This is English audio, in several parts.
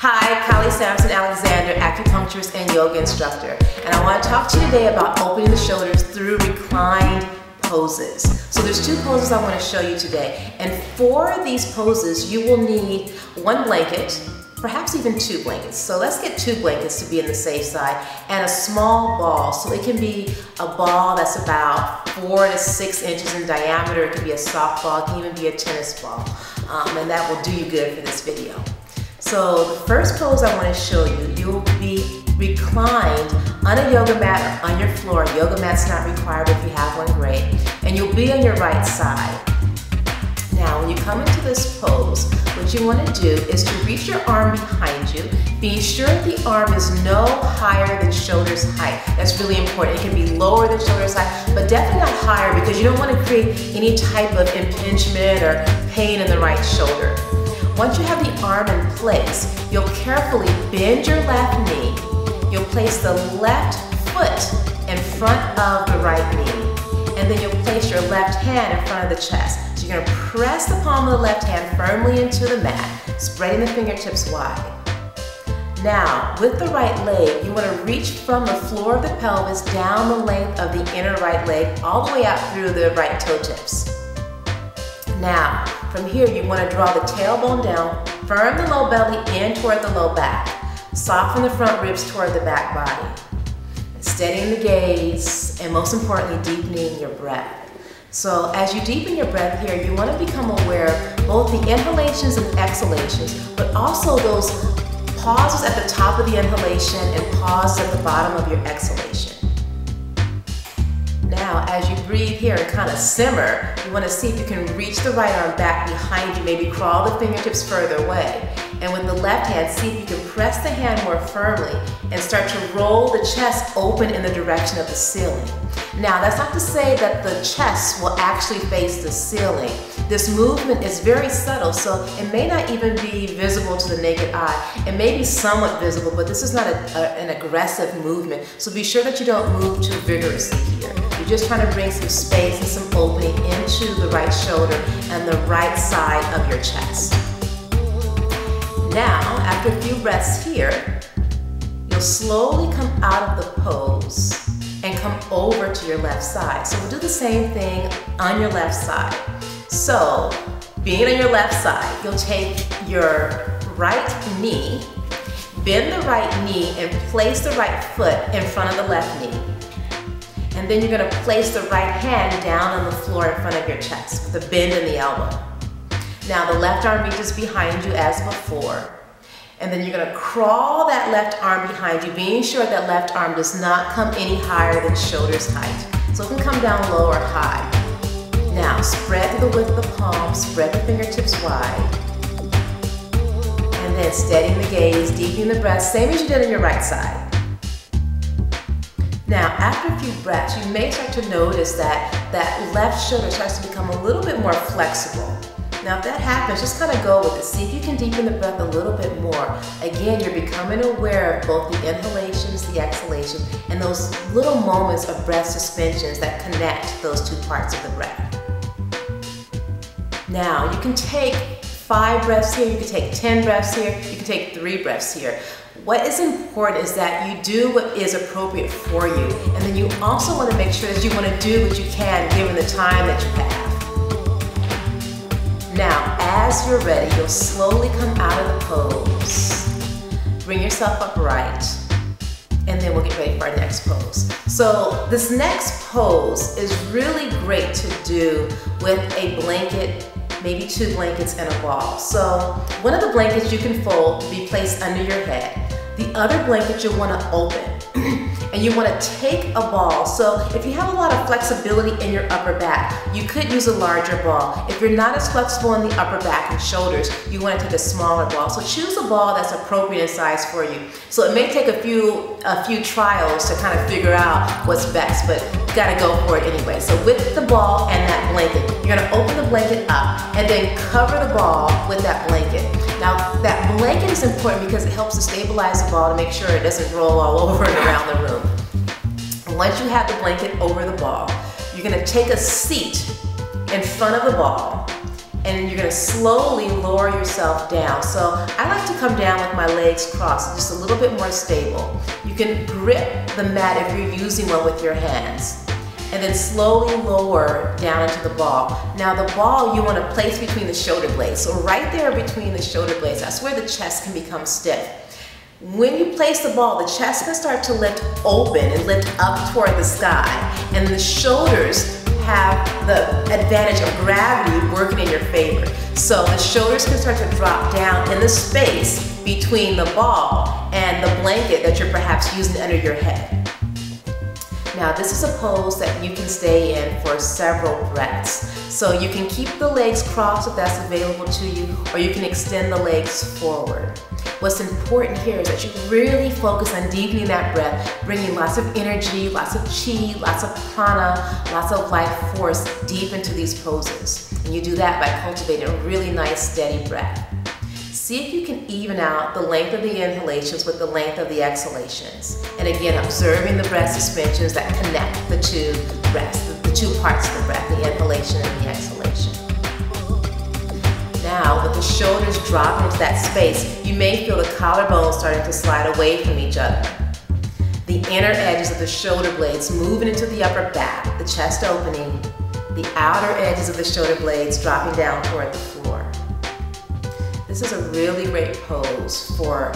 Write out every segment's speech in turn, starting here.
Hi, Kylie Sampson Alexander, acupuncturist and yoga instructor. And I want to talk to you today about opening the shoulders through reclined poses. So there's two poses I want to show you today. And for these poses, you will need one blanket, perhaps even two blankets. So let's get two blankets to be on the safe side, and a small ball. So it can be a ball that's about 4 to 6 inches in diameter. It can be a softball, it can even be a tennis ball. And that will do you good for this video. So the first pose I want to show you, you'll be reclined on a yoga mat or on your floor. Yoga mat's not required, but if you have one, great. And you'll be on your right side. Now, when you come into this pose, what you want to do is to reach your arm behind you. Be sure the arm is no higher than shoulder's height. That's really important. It can be lower than shoulder's height, but definitely not higher, because you don't want to create any type of impingement or pain in the right shoulder. Once you have the arm in place, you'll carefully bend your left knee. You'll place the left foot in front of the right knee. And then you'll place your left hand in front of the chest. So you're going to press the palm of the left hand firmly into the mat, spreading the fingertips wide. Now, with the right leg, you want to reach from the floor of the pelvis down the length of the inner right leg, all the way out through the right toe tips. Now, from here, you want to draw the tailbone down, firm the low belly in toward the low back, soften the front ribs toward the back body, steadying the gaze, and most importantly, deepening your breath. So as you deepen your breath here, you want to become aware of both the inhalations and exhalations, but also those pauses at the top of the inhalation and pauses at the bottom of your exhalation. Now, as you breathe here and kind of simmer, you want to see if you can reach the right arm back behind you, maybe crawl the fingertips further away. And with the left hand, see if you can press the hand more firmly and start to roll the chest open in the direction of the ceiling. Now, that's not to say that the chest will actually face the ceiling. This movement is very subtle, so it may not even be visible to the naked eye. It may be somewhat visible, but this is not an aggressive movement. So be sure that you don't move too vigorously here. You're just trying to bring some space and some opening into the right shoulder and the right side of your chest. Now, after a few breaths here, you'll slowly come out of the pose and come over to your left side. So we'll do the same thing on your left side. So, being on your left side, you'll take your right knee, bend the right knee, and place the right foot in front of the left knee. And then you're going to place the right hand down on the floor in front of your chest with a bend in the elbow. Now the left arm reaches behind you as before. And then you're going to crawl that left arm behind you, being sure that left arm does not come any higher than shoulder's height. So it can come down low or high. Now spread through the width of the palm, spread the fingertips wide. And then steadying the gaze, deepening the breath, same as you did on your right side. Now, after a few breaths, you may start to notice that that left shoulder starts to become a little bit more flexible. Now, if that happens, just kind of go with it. See if you can deepen the breath a little bit more. Again, you're becoming aware of both the inhalations, the exhalations, and those little moments of breath suspensions that connect those two parts of the breath. Now, you can take 5 breaths here, you can take 10 breaths here, you can take 3 breaths here. What is important is that you do what is appropriate for you. And then you also want to make sure that you want to do what you can given the time that you have. Now, as you're ready, you'll slowly come out of the pose. Bring yourself upright. And then we'll get ready for our next pose. So this next pose is really great to do with a blanket, maybe 2 blankets and a ball. So one of the blankets you can fold to be placed under your head. The other blanket you'll want to open. And you want to take a ball. So if you have a lot of flexibility in your upper back, you could use a larger ball. If you're not as flexible in the upper back and shoulders, you want to take a smaller ball. So choose a ball that's appropriate in size for you. So it may take a few trials to kind of figure out what's best, but you got to go for it anyway. So with the ball and that blanket, you're going to open the blanket up and then cover the ball with that blanket. Now that blanket is important because it helps to stabilize the ball to make sure it doesn't roll all over and around the room. Once you have the blanket over the ball, you're going to take a seat in front of the ball and you're gonna slowly lower yourself down. So I like to come down with my legs crossed, just a little bit more stable. You can grip the mat if you're using one with your hands, and then slowly lower down into the ball. Now the ball you want to place between the shoulder blades. So right there between the shoulder blades, that's where the chest can become stiff. When you place the ball, the chest can start to lift open and lift up toward the sky, and the shoulders have the advantage of gravity working in your favor. So the shoulders can start to drop down in the space between the ball and the blanket that you're perhaps using under your head. Now this is a pose that you can stay in for several breaths. So you can keep the legs crossed if that's available to you, or you can extend the legs forward. What's important here is that you really focus on deepening that breath, bringing lots of energy, lots of chi, lots of prana, lots of life force deep into these poses. And you do that by cultivating a really nice steady breath. See if you can even out the length of the inhalations with the length of the exhalations. And again, observing the breath suspensions that connect the two breaths, the two parts of the breath, the inhalation and the exhalation. Now, with the shoulders dropping into that space, you may feel the collarbones starting to slide away from each other. The inner edges of the shoulder blades moving into the upper back, the chest opening, the outer edges of the shoulder blades dropping down toward the floor. This is a really great pose for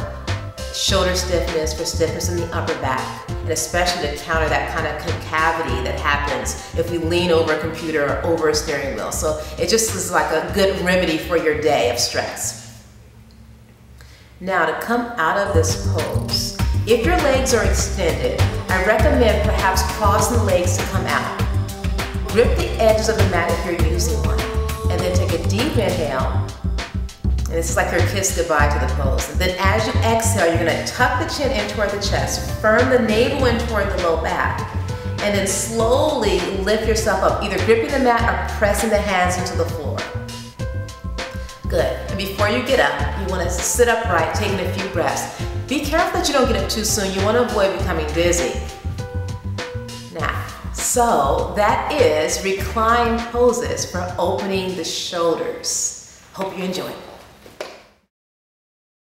shoulder stiffness, for stiffness in the upper back, and especially to counter that kind of concavity that happens if we lean over a computer or over a steering wheel. So it just is like a good remedy for your day of stress. Now to come out of this pose, if your legs are extended, I recommend perhaps crossing the legs to come out. Grip the edges of the mat if you're using one, and then take a deep inhale. And this is like your kiss goodbye to the pose. And then as you exhale, you're gonna tuck the chin in toward the chest, firm the navel in toward the low back, and then slowly lift yourself up, either gripping the mat or pressing the hands into the floor. Good. And before you get up, you wanna sit upright, taking a few breaths. Be careful that you don't get up too soon. You wanna avoid becoming dizzy. Now, so that is reclined poses for opening the shoulders. Hope you enjoy it.